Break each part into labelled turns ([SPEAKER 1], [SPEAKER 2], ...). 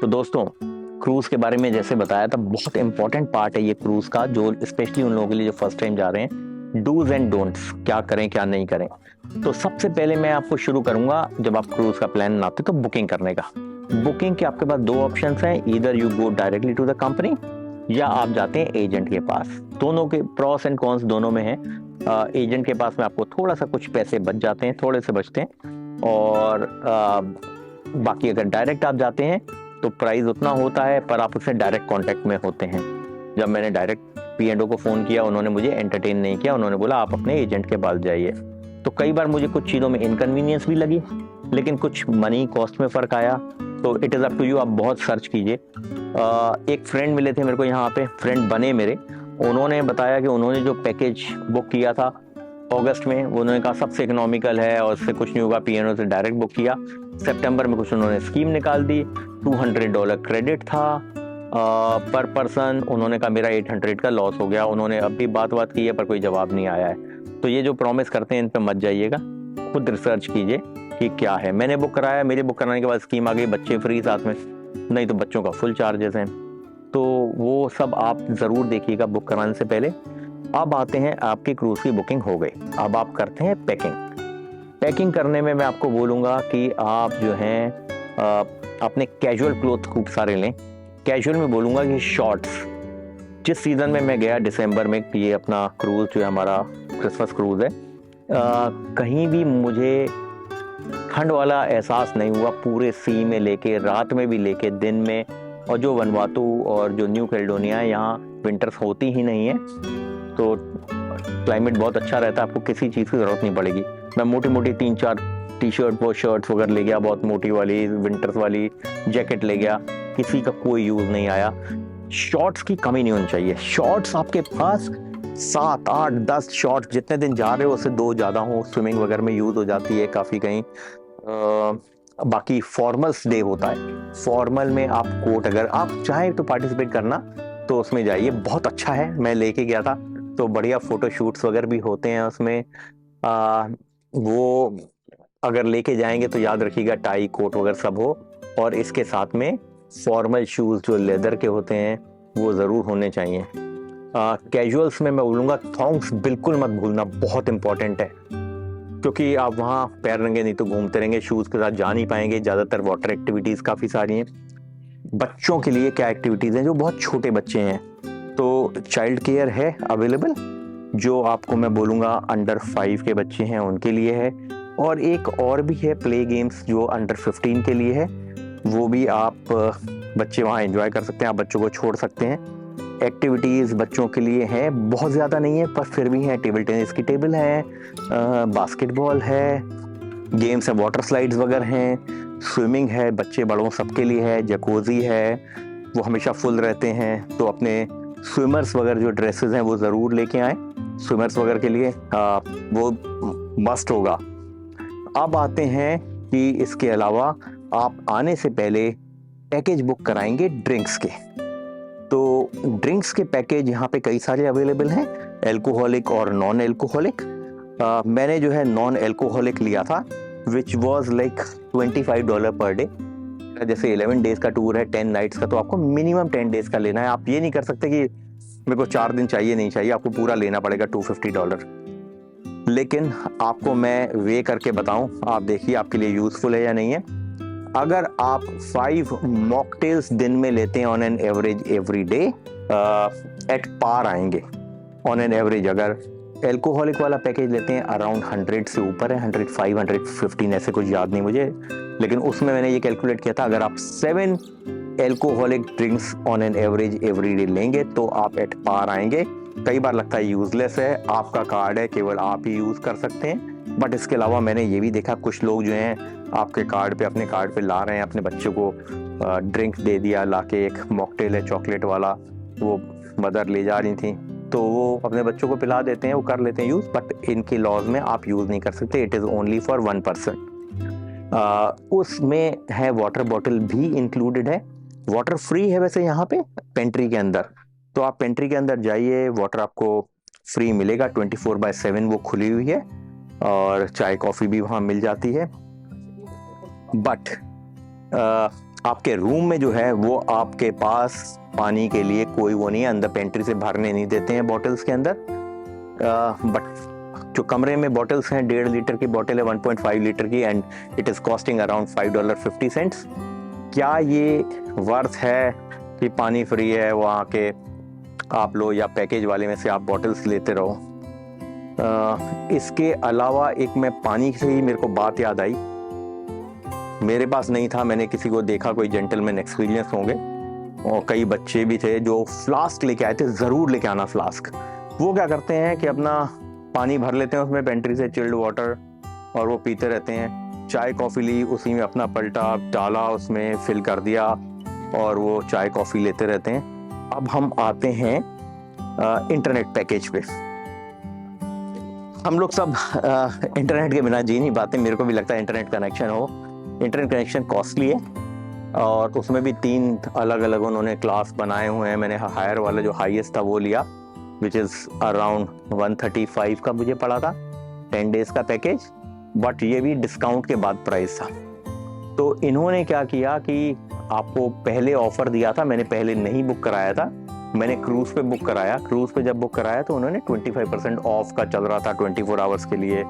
[SPEAKER 1] तो दोस्तों, क्रूज़ के बारे में जैसे बताया था, बहुत इंपॉर्टेंट पार्ट है ये क्रूज़ का, जो स्पेशली उन लोगों के लिए जो फर्स्ट टाइम जा रहे हैं। डूज एंड डोंट्स, क्या करें क्या नहीं करें। तो सबसे पहले मैं आपको शुरू करूंगा, जब आप क्रूज़ का प्लान बनाते तो बुकिंग करने का। बुकिंग के आपके पास दो ऑप्शन हैं, either you go directly to the company या आप जाते हैं एजेंट के पास। दोनों के प्रॉस एंड कॉन्स दोनों में है। एजेंट के पास में आपको थोड़ा सा कुछ पैसे बच जाते हैं, थोड़े से बचते हैं, और बाकी अगर डायरेक्ट आप जाते हैं तो प्राइस उतना होता है, पर आप उससे डायरेक्ट कांटेक्ट में होते हैं। जब मैंने डायरेक्ट P&O को फ़ोन किया, उन्होंने मुझे एंटरटेन नहीं किया, उन्होंने बोला आप अपने एजेंट के पास जाइए। तो कई बार मुझे कुछ चीज़ों में इनकन्वीनियंस भी लगी, लेकिन कुछ मनी कॉस्ट में फ़र्क आया। तो it is up to you, आप बहुत सर्च कीजिए। एक फ्रेंड मिले थे मेरे को यहाँ पे, फ्रेंड बने मेरे। उन्होंने बताया कि उन्होंने जो पैकेज बुक किया था अगस्त में, उन्होंने कहा सबसे इकोनॉमिकल है और उससे कुछ नहीं होगा, P&O से डायरेक्ट बुक किया। सितंबर में कुछ उन्होंने स्कीम निकाल दी, $200 क्रेडिट था पर पर्सन। उन्होंने कहा मेरा 800 का लॉस हो गया। उन्होंने अब भी बात की है पर कोई जवाब नहीं आया है। तो ये जो प्रॉमिस करते हैं इन पे मत जाइएगा, खुद रिसर्च कीजिए कि क्या है। मैंने बुक कराया, मेरे बुक कराने के बाद स्कीम आ गई बच्चे फ्री साथ में, नहीं तो बच्चों का फुल चार्जेस हैं। तो वो सब आप ज़रूर देखिएगा बुक कराने से पहले। अब आते हैं, आपकी क्रूज़ की बुकिंग हो गई, अब आप करते हैं पैकिंग। पैकिंग करने में मैं आपको बोलूँगा कि आप जो हैं अपने कैजुअल क्लोथ खूब सारे लें। कैजुअल में बोलूँगा कि शॉर्ट्स। जिस सीज़न में मैं गया दिसंबर में, ये अपना क्रूज़ जो है हमारा क्रिसमस क्रूज़ है, कहीं भी मुझे ठंड वाला एहसास नहीं हुआ। पूरे सी में लेके, रात में भी लेके, दिन में। और जो वनवातु और जो न्यू कैलेडोनिया है, यहाँ विंटर्स होती ही नहीं है, तो क्लाइमेट बहुत अच्छा रहता है, आपको किसी चीज़ की ज़रूरत नहीं पड़ेगी। मैं मोटी मोटी 3-4 टी-शर्ट वो शर्ट्स वगैरह ले गया, बहुत मोटी वाली विंटर्स वाली जैकेट ले गया, किसी का कोई यूज़ नहीं आया। शॉर्ट्स की कमी नहीं होनी चाहिए। शॉर्ट्स आपके पास 7, 8, 10 शॉर्ट्स, जितने दिन जा रहे हो उससे 2 ज़्यादा हो, स्विमिंग वगैरह में यूज़ हो जाती है काफ़ी कहीं। बाकी फॉर्मल्स डे होता है, फॉर्मल में आप कोट, अगर आप चाहें तो पार्टिसिपेट करना तो उसमें जाइए, बहुत अच्छा है। मैं लेके गया था तो बढ़िया फोटो शूट्स वगैरह भी होते हैं उसमें। वो अगर लेके जाएंगे तो याद रखिएगा टाई कोट वगैरह सब हो, और इसके साथ में फॉर्मल शूज़ जो लेदर के होते हैं वो ज़रूर होने चाहिए। कैजुअल्स में मैं बोलूँगा थॉन्ग्स बिल्कुल मत भूलना, बहुत इंपॉर्टेंट है, क्योंकि आप वहाँ पैर नंगे नहीं तो घूमते रहेंगे, शूज़ के साथ जा नहीं पाएंगे। ज़्यादातर वाटर एक्टिविटीज़ काफ़ी सारी हैं। बच्चों के लिए क्या एक्टिविटीज़ हैं, जो बहुत छोटे बच्चे हैं, तो चाइल्ड केयर है अवेलेबल, जो आपको मैं बोलूँगा अंडर 5 के बच्चे हैं उनके लिए है। और एक और भी है प्ले गेम्स, जो अंडर 15 के लिए है, वो भी आप बच्चे वहाँ एंजॉय कर सकते हैं, आप बच्चों को छोड़ सकते हैं। एक्टिविटीज़ बच्चों के लिए हैं, बहुत ज़्यादा नहीं है पर फिर भी हैं। टेबल टेनिस की टेबल है, बास्केटबॉल है, गेम्स है, वाटर स्लाइड्स वगैरह हैं, स्विमिंग है, बच्चे बड़ों सबके लिए है, जकूज़ी है, वो हमेशा फुल रहते हैं। तो अपने स्विमर्स वगैरह जो ड्रेसेस हैं वो ज़रूर लेके आएँ, स्विमर्स वगैरह के लिए वो मस्ट होगा। अब आते हैं कि इसके अलावा आप आने से पहले पैकेज बुक कराएंगे ड्रिंक्स के। तो ड्रिंक्स के पैकेज यहाँ पे कई सारे अवेलेबल हैं, एल्कोहलिक और नॉन एल्कोहलिक। मैंने जो है नॉन एल्कोहलिक लिया था, which was like $25 per day. जैसे 11 डेज का टूर है, 10 नाइट्स का, तो आपको मिनिमम 10 डेज का लेना है। आप ये नहीं कर सकते कि मेरे को 4 दिन चाहिए, नहीं चाहिए, आपको पूरा लेना पड़ेगा $250। लेकिन आपको मैं वे करके बताऊं, आप देखिए आपके लिए यूजफुल है या नहीं है। अगर आप 5 मॉकटेल्स दिन में लेते हैं on an average every day, at par आएंगे ऑन एन एवरेज। अगर एल्कोहलिक वाला पैकेज लेते हैं अराउंड 100 से ऊपर है, 105, 115 ऐसे कुछ याद नहीं मुझे, लेकिन उसमें मैंने ये कैलकुलेट किया था, अगर आप 7 alcoholic drinks on an average every day लेंगे तो आप एट पार आएंगे। कई बार लगता है यूजलेस है, आपका कार्ड है, केवल आप ही यूज कर सकते हैं, बट इसके अलावा मैंने ये भी देखा कुछ लोग जो हैं आपके कार्ड पे, अपने कार्ड पे ला रहे हैं, अपने बच्चों को ड्रिंक दे दिया लाके, एक मॉकटेल है चॉकलेट वाला, वो मदर ले जा रही थी, तो वो अपने बच्चों को पिला देते हैं, वो कर लेते हैं यूज़, बट इनके लॉज में आप यूज़ नहीं कर सकते, it is only for 1 person. उसमें है वाटर बॉटल भी इंक्लूडेड है। वाटर फ्री है वैसे यहाँ पे पेंट्री के अंदर, तो आप पेंट्री के अंदर जाइए, वाटर आपको फ्री मिलेगा, 24/7 वो खुली हुई है, और चाय कॉफ़ी भी वहाँ मिल जाती है। बट आपके रूम में जो है वो आपके पास पानी के लिए कोई वो नहीं है, अंदर पेंट्री से भरने नहीं देते हैं बॉटल्स के अंदर। बट जो कमरे में बॉटल्स हैं, 1.5 लीटर की बॉटल है, 1.5 लीटर की, and it is costing around $5.50। क्या ये वर्थ है कि पानी फ्री है वहाँ के आप लो, या पैकेज वाले में से आप बॉटल्स लेते रहो? इसके अलावा एक मैं पानी से ही मेरे को बात याद आई, मेरे पास नहीं था, मैंने किसी को देखा, कोई जेंटलमैन एक्सपीरियंस होंगे, और कई बच्चे भी थे जो फ्लास्क लेके आए थे। ज़रूर लेके आना फ्लास्क। वो क्या करते हैं कि अपना पानी भर लेते हैं उसमें पेंट्री से, चिल्ड वाटर, और वो पीते रहते हैं। चाय कॉफ़ी ली, उसी में अपना पलटा डाला, उसमें फिल कर दिया, और वो चाय कॉफ़ी लेते रहते हैं। अब हम आते हैं इंटरनेट पैकेज पे। हम लोग सब इंटरनेट के बिना जी नहीं पाते। मेरे को भी लगता है इंटरनेट कनेक्शन हो। इंटरनेट कनेक्शन कॉस्टली है, और उसमें भी 3 अलग अलग उन्होंने क्लास बनाए हुए हैं। मैंने हायर वाला जो हाईएस्ट था वो लिया, विच इज़ अराउंड 135 का मुझे पड़ा था, 10 डेज का पैकेज, बट ये भी डिस्काउंट के बाद प्राइस था। तो इन्होंने क्या किया कि आपको पहले ऑफर दिया था, मैंने पहले नहीं बुक कराया था, मैंने क्रूज़ पे बुक कराया। क्रूज़ पे जब बुक कराया तो उन्होंने 25% ऑफ का चल रहा था 24 आवर्स के लिए,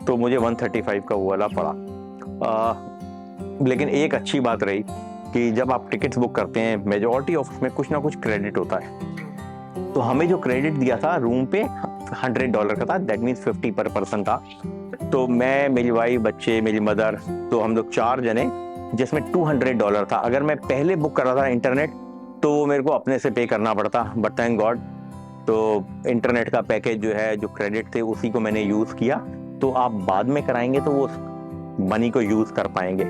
[SPEAKER 1] तो मुझे 135 का वो वाला पड़ा। लेकिन एक अच्छी बात रही कि जब आप टिकट्स बुक करते हैं, मेजॉरिटी ऑफ उसमें कुछ ना कुछ क्रेडिट होता है। तो हमें जो क्रेडिट दिया था रूम पे $100 का था, दैट मीन्स 50 पर पर्सन था। तो मैं, मेरी वाइफ, बच्चे, मेरी मदर, तो हम लोग 4 जने, जिसमें $200 था। अगर मैं पहले बुक कर रहा था इंटरनेट तो मेरे को अपने से पे करना पड़ता, बट थैंक गॉड तो इंटरनेट का पैकेज जो है, जो क्रेडिट थे उसी को मैंने यूज़ किया। तो आप बाद में कराएंगे तो वो मनी को यूज़ कर पाएंगे।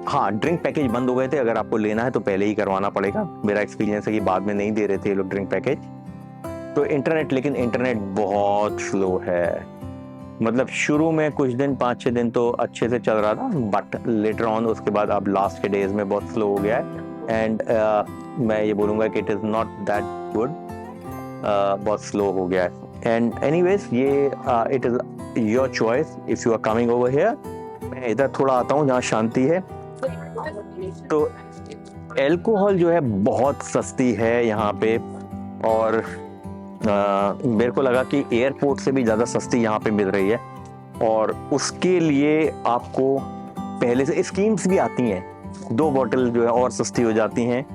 [SPEAKER 1] हाँ, ड्रिंक पैकेज बंद हो गए थे, अगर आपको लेना है तो पहले ही करवाना पड़ेगा। मेरा एक्सपीरियंस है कि बाद में नहीं दे रहे थे ये लोग ड्रिंक पैकेज। तो इंटरनेट, लेकिन इंटरनेट बहुत स्लो है। मतलब शुरू में कुछ दिन, 5-6 दिन तो अच्छे से चल रहा था, बट लेटर ऑन उसके बाद अब लास्ट के डेज में बहुत स्लो हो गया है। एंड मैं ये बोलूँगा कि it is not that good, बहुत स्लो हो गया है। एंड एनीवेज, ये it is your choice if you are coming over here. मैं इधर थोड़ा आता हूँ जहाँ शांति है। तो एल्कोहल जो है बहुत सस्ती है यहाँ पे, और मेरे को लगा कि एयरपोर्ट से भी ज़्यादा सस्ती यहाँ पे मिल रही है। और उसके लिए आपको पहले से स्कीम्स भी आती हैं, 2 बॉटल जो है और सस्ती हो जाती हैं।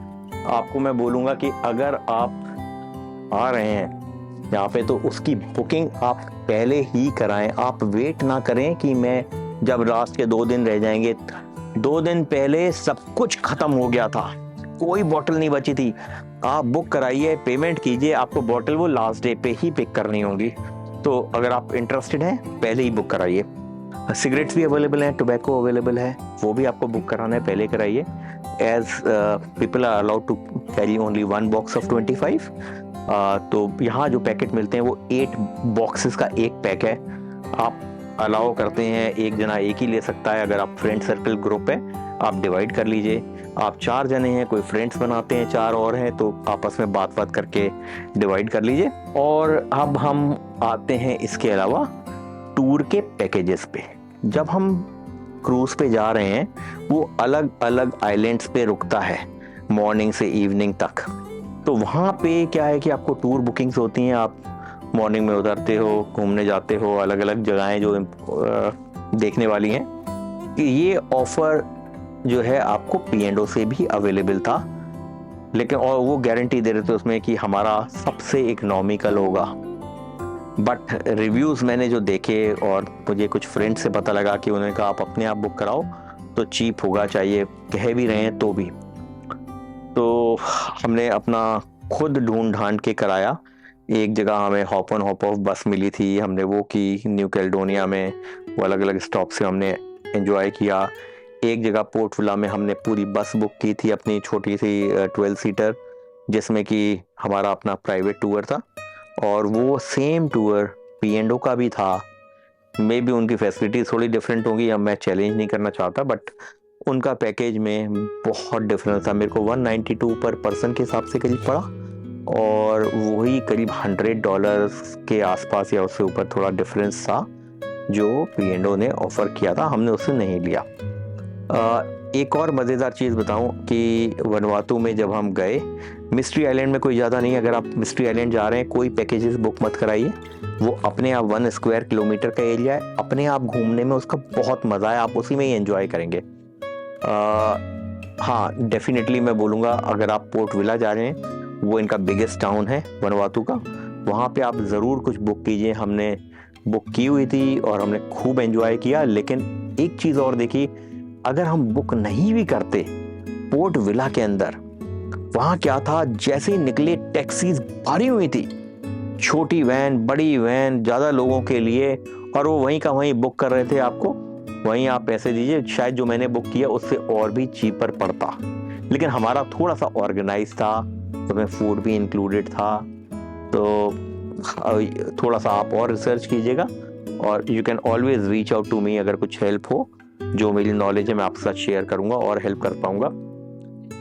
[SPEAKER 1] आपको मैं बोलूँगा कि अगर आप आ रहे हैं यहाँ पे तो उसकी बुकिंग आप पहले ही कराएं। आप वेट ना करें कि मैं जब लास्ट के 2 दिन रह जाएंगे। 2 दिन पहले सब कुछ खत्म हो गया था, कोई बॉटल नहीं बची थी। आप बुक कराइए, पेमेंट कीजिए, आपको बॉटल वो लास्ट डे पे ही पिक करनी होगी। तो अगर आप इंटरेस्टेड हैं पहले ही बुक कराइए। सिगरेट्स भी अवेलेबल हैं, टोबैको अवेलेबल है, वो भी आपको बुक कराना है, पहले कराइए। As people are allowed to carry only 1 box of 25। तो यहाँ जो पैकेट मिलते हैं वो 8 बॉक्सेस का एक पैक है। आप अलाउ करते हैं, एक जना एक ही ले सकता है। अगर आप फ्रेंड सर्कल ग्रुप है आप डिवाइड कर लीजिए। आप 4 जने हैं, कोई फ्रेंड्स बनाते हैं 4 और हैं, तो आपस में बात करके डिवाइड कर लीजिए। और अब हम आते हैं इसके अलावा टूर के पैकेजेस पे। जब हम क्रूज पे जा रहे हैं वो अलग अलग आइलैंड्स पे रुकता है मॉर्निंग से इवनिंग तक। तो वहाँ पे क्या है कि आपको टूर बुकिंग्स होती हैं, आप मॉर्निंग में उतरते हो, घूमने जाते हो, अलग अलग जगहें जो देखने वाली हैं। ये ऑफर जो है आपको P&O से भी अवेलेबल था, लेकिन और वो गारंटी दे रहे थे उसमें कि हमारा सबसे इकोनॉमिकल होगा। बट रिव्यूज़ मैंने जो देखे और मुझे कुछ फ्रेंड से पता लगा कि उन्होंने कहा आप अपने आप बुक कराओ तो चीप होगा, चाहिए कह भी रहे हैं तो भी। तो हमने अपना खुद ढूंढ ढांड के कराया। एक जगह हमें हॉप ऑन हॉप ऑफ बस मिली थी, हमने वो की न्यू कैलेडोनिया में, वो अलग अलग स्टॉप से हमने एंजॉय किया। एक जगह पोर्ट विला में हमने पूरी बस बुक की थी, अपनी छोटी सी 12 सीटर, जिसमें कि हमारा अपना प्राइवेट टूर था। और वो सेम टूर P&O का भी था। मे बी उनकी फैसिलिटीज थोड़ी डिफरेंट होंगी, अब मैं चैलेंज नहीं करना चाहता, बट उनका पैकेज में बहुत डिफरेंस था। मेरे को 192 पर पर्सन के हिसाब से करीब पड़ा, और वही करीब $100 के आसपास या उससे ऊपर थोड़ा डिफरेंस था जो P&O ने ऑफर किया था। हमने उससे नहीं लिया। एक और मज़ेदार चीज़ बताऊं कि वनवातु में जब हम गए, मिस्ट्री आइलैंड में कोई ज़्यादा नहीं, अगर आप मिस्ट्री आइलैंड जा रहे हैं कोई पैकेजेस बुक मत कराइए, वो अपने आप 1 स्क्वायर किलोमीटर का एरिया है, अपने आप घूमने में उसका बहुत मज़ा है, आप उसी में ही एंजॉय करेंगे। हाँ, डेफिनेटली मैं बोलूँगा अगर आप पोर्ट विला जा रहे हैं, वो इनका बिगेस्ट टाउन है वनवातु का, वहाँ पे आप ज़रूर कुछ बुक कीजिए। हमने बुक की हुई थी और हमने खूब एंजॉय किया। लेकिन एक चीज़ और देखी, अगर हम बुक नहीं भी करते पोर्ट विला के अंदर, वहाँ क्या था, जैसे ही निकले टैक्सीज भरी हुई थी, छोटी वैन, बड़ी वैन, ज़्यादा लोगों के लिए, और वो वहीं का वहीं बुक कर रहे थे आपको, वहीं आप पैसे दीजिए। शायद जो मैंने बुक किया उससे और भी चीपर पड़ता, लेकिन हमारा थोड़ा सा ऑर्गेनाइज था, उसमें फूड भी इंक्लूडेड था। तो थोड़ा सा आप और रिसर्च कीजिएगा और you can always reach out to me, अगर कुछ हेल्प हो, जो मेरी नॉलेज है मैं आपके साथ शेयर करूंगा और हेल्प कर पाऊंगा।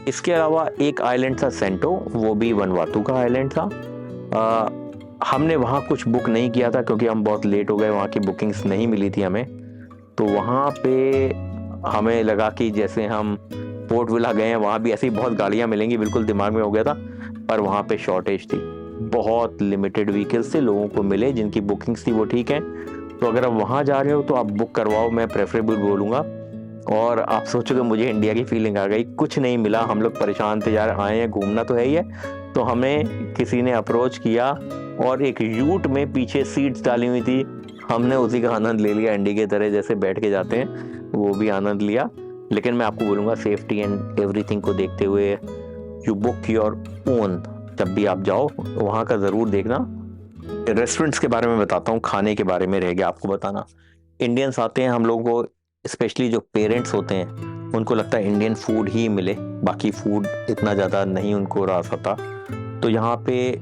[SPEAKER 1] इसके अलावा एक आइलैंड था सेंटो, वो भी वनवातु का आइलैंड था। हमने वहाँ कुछ बुक नहीं किया था क्योंकि हम बहुत लेट हो गए, वहाँ की बुकिंग्स नहीं मिली थी हमें। तो वहाँ पे हमें लगा कि जैसे हम पोर्ट विला गए हैं, वहाँ भी ऐसी बहुत गाड़ियाँ मिलेंगी, बिल्कुल दिमाग में हो गया था, पर वहाँ पे शॉर्टेज थी, बहुत लिमिटेड व्हीकल्स से लोगों को मिले जिनकी बुकिंग्स थी वो ठीक है। तो अगर आप वहाँ जा रहे हो तो आप बुक करवाओ, मैं प्रेफरेबल बोलूँगा। और आप सोचोगे मुझे इंडिया की फीलिंग आ गई, कुछ नहीं मिला, हम लोग परेशान थे यार, आए हैं घूमना तो है ही है। तो हमें किसी ने अप्रोच किया और एक यूट में पीछे सीट्स डाली हुई थी, हमने उसी का आनंद ले लिया, इंडिया की तरह जैसे बैठ के जाते हैं वो भी आनंद लिया। लेकिन मैं आपको बोलूँगा सेफ्टी एंड एवरीथिंग को देखते हुए यू बुक योर ओन, जब भी आप जाओ वहाँ का ज़रूर देखना। रेस्टोरेंट्स के बारे में बताता हूँ, खाने के बारे में रह गया आपको बताना। इंडियंस आते हैं, हम लोगों को स्पेशली जो पेरेंट्स होते हैं उनको लगता है इंडियन फूड ही मिले, बाकी फूड इतना ज़्यादा नहीं उनको रास आता। तो यहाँ पे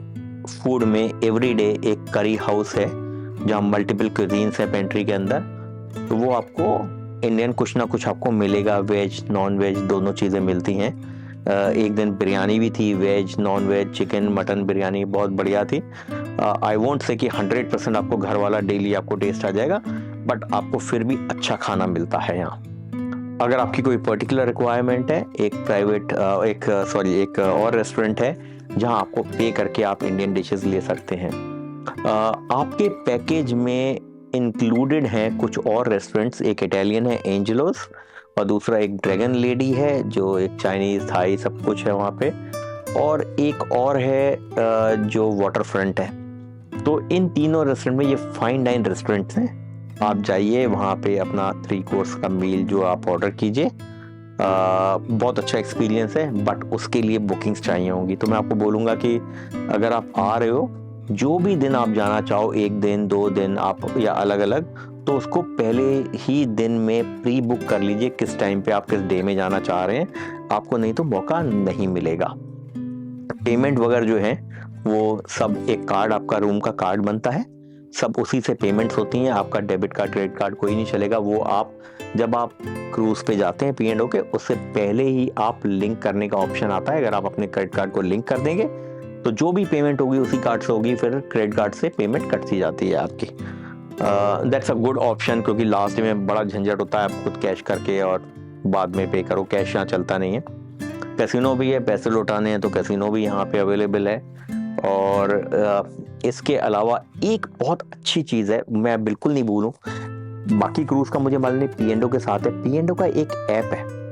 [SPEAKER 1] फूड में एवरीडे एक करी हाउस है जहाँ मल्टीपल क्यूजीन्स है पेंट्री के अंदर, तो वो आपको इंडियन कुछ ना कुछ आपको मिलेगा, वेज नॉन वेज दोनों चीज़ें मिलती हैं। एक दिन बिरयानी भी थी, veg non veg, chicken mutton biryani बहुत बढ़िया थी। आई वोंट से कि 100% आपको घर वाला डेली आपको टेस्ट आ जाएगा, बट आपको फिर भी अच्छा खाना मिलता है यहाँ। अगर आपकी कोई पर्टिकुलर रिक्वायरमेंट है, एक और रेस्टोरेंट है जहाँ आपको पे करके आप इंडियन डिशेस ले सकते हैं। आपके पैकेज में इंक्लूडेड हैं कुछ और रेस्टोरेंट्स, एक इटालियन है एंजेलोस, और दूसरा एक ड्रैगन लेडी है जो एक चाइनीज थाई सब कुछ है वहाँ पे, और एक और है जो वाटर फ्रंट है। तो इन तीनों रेस्टोरेंट में, ये फाइन डाइन रेस्टोरेंट्स हैं, आप जाइए वहाँ पे अपना 3 कोर्स का मील जो आप ऑर्डर कीजिए। बहुत अच्छा एक्सपीरियंस है, बट उसके लिए बुकिंग्स चाहिए होंगी। तो मैं आपको बोलूँगा कि अगर आप आ रहे हो, जो भी दिन आप जाना चाहो, 1 दिन 2 दिन आप या अलग अलग, तो उसको पहले ही दिन में प्री बुक कर लीजिए किस टाइम पे आप किस डे में जाना चाह रहे हैं, आपको नहीं तो मौका नहीं मिलेगा। पेमेंट वगैरह जो है वो सब, एक कार्ड आपका रूम का कार्ड बनता है, सब उसी से पेमेंट्स होती हैं, आपका डेबिट कार्ड क्रेडिट कार्ड कोई नहीं चलेगा। वो आप जब आप क्रूज पे जाते हैं P&O के, उससे पहले ही आप लिंक करने का ऑप्शन आता है। अगर आप अपने क्रेडिट कार्ड को लिंक कर देंगे तो जो भी पेमेंट होगी उसी कार्ड से होगी, फिर क्रेडिट कार्ड से पेमेंट कटती जाती है आपकी। दैट्स अ गुड ऑप्शन, क्योंकि लास्ट में बड़ा झंझट होता है, आप खुद कैश करके और बाद में पे करो, कैश यहाँ चलता नहीं है। कैसीनो भी है, पैसे लौटाने हैं तो कैसीनो भी यहाँ पे अवेलेबल है। और इसके अलावा एक बहुत अच्छी चीज़ है, मैं बिल्कुल नहीं भूलूं, बाकी क्रूज का मुझे मालूम नहीं, P&O के साथ है, P&O का एक ऐप है।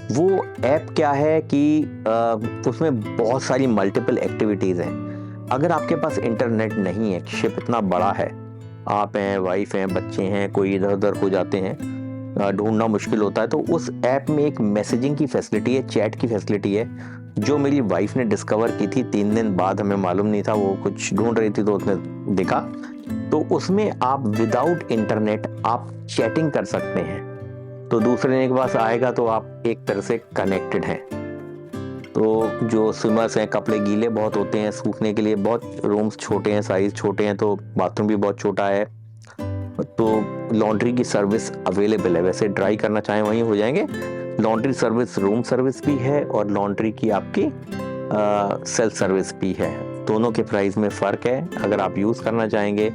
[SPEAKER 1] वो ऐप क्या है कि उसमें बहुत सारी मल्टीपल एक्टिविटीज़ हैं। अगर आपके पास इंटरनेट नहीं है, शिप इतना बड़ा है, आप हैं, वाइफ हैं, बच्चे हैं, कोई इधर उधर हो जाते हैं, ढूंढना मुश्किल होता है, तो उस ऐप में एक मैसेजिंग की फैसिलिटी है, चैट की फैसिलिटी है, जो मेरी वाइफ ने डिस्कवर की थी 3 दिन बाद, हमें मालूम नहीं था, वो कुछ ढूंढ रही थी तो उसने देखा। तो उसमें आप विदाउट इंटरनेट आप चैटिंग कर सकते हैं, तो दूसरे जने के पास आएगा तो आप एक तरह से कनेक्टेड हैं। तो जो स्विमर्स हैं, कपड़े गीले बहुत होते हैं, सूखने के लिए बहुत रूम्स छोटे हैं, साइज छोटे हैं, तो बाथरूम भी बहुत छोटा है, तो लॉन्ड्री की सर्विस अवेलेबल है। वैसे ड्राई करना चाहें वहीं हो जाएंगे, लॉन्ड्री सर्विस, रूम सर्विस भी है, और लॉन्ड्री की आपकी सेल्फ सर्विस भी है। दोनों के प्राइस में फ़र्क है, अगर आप यूज़ करना चाहेंगे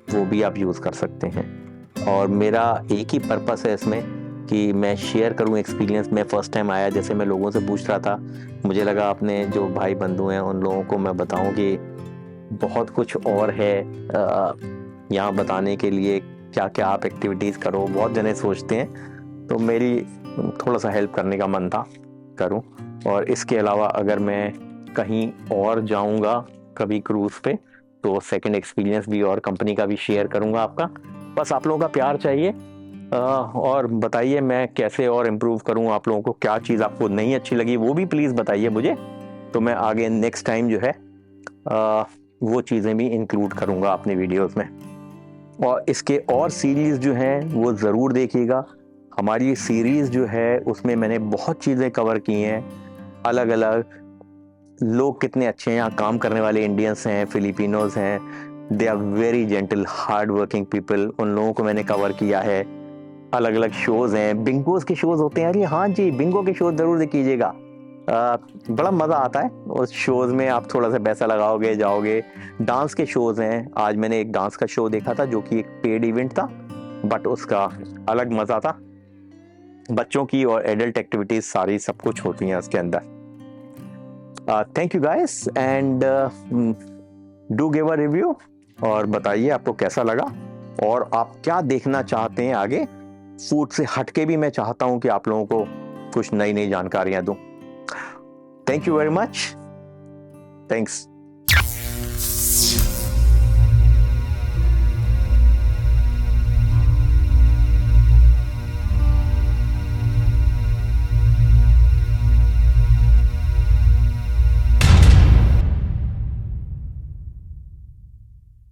[SPEAKER 1] वो भी आप यूज़ कर सकते हैं। और मेरा एक ही पर्पस है इसमें कि मैं शेयर करूं एक्सपीरियंस। मैं फर्स्ट टाइम आया, जैसे मैं लोगों से पूछ रहा था, मुझे लगा अपने जो भाई बंधु हैं उन लोगों को मैं बताऊं कि बहुत कुछ और है यहाँ बताने के लिए, क्या क्या आप एक्टिविटीज़ करो। बहुत जने सोचते हैं, तो मेरी थोड़ा सा हेल्प करने का मन था, करूं। और इसके अलावा अगर मैं कहीं और जाऊंगा कभी क्रूज़ पे, तो सेकंड एक्सपीरियंस भी और कंपनी का भी शेयर करूंगा आपका। बस आप लोगों का प्यार चाहिए, और बताइए मैं कैसे और इम्प्रूव करूं। आप लोगों को क्या चीज़ आपको नहीं अच्छी लगी वो भी प्लीज़ बताइए मुझे, तो मैं आगे नेक्स्ट टाइम जो है वो चीज़ें भी इंक्लूड करूंगा अपने वीडियोस में। और इसके और सीरीज़ जो हैं वो ज़रूर देखिएगा। हमारी सीरीज़ जो है उसमें मैंने बहुत चीज़ें कवर की हैं, अलग अलग लोग कितने अच्छे हैं, यहाँ काम करने वाले इंडियंस हैं, फिलिपिनोज हैं, they are very gentle hard working people, उन लोगों को मैंने कवर किया है। अलग अलग शोज़ हैं, बिंगोज के शोज़ होते हैं। अरे हाँ जी, बिंगो के शोज़ ज़रूर देखिएगा, बड़ा मज़ा आता है उस शोज़ में। आप थोड़ा सा पैसा लगाओगे जाओगे। डांस के शोज़ हैं, आज मैंने एक डांस का शो देखा था जो कि एक पेड इवेंट था, बट उसका अलग मज़ा था। बच्चों की और एडल्ट एक्टिविटीज़ सारी सब कुछ होती हैं उसके अंदर। Thank you guys, and do give a review और बताइए आपको कैसा लगा और आप क्या देखना चाहते हैं आगे। फूड से हटके भी मैं चाहता हूं कि आप लोगों को कुछ नई नई जानकारियां दूं। Thank you very much, thanks.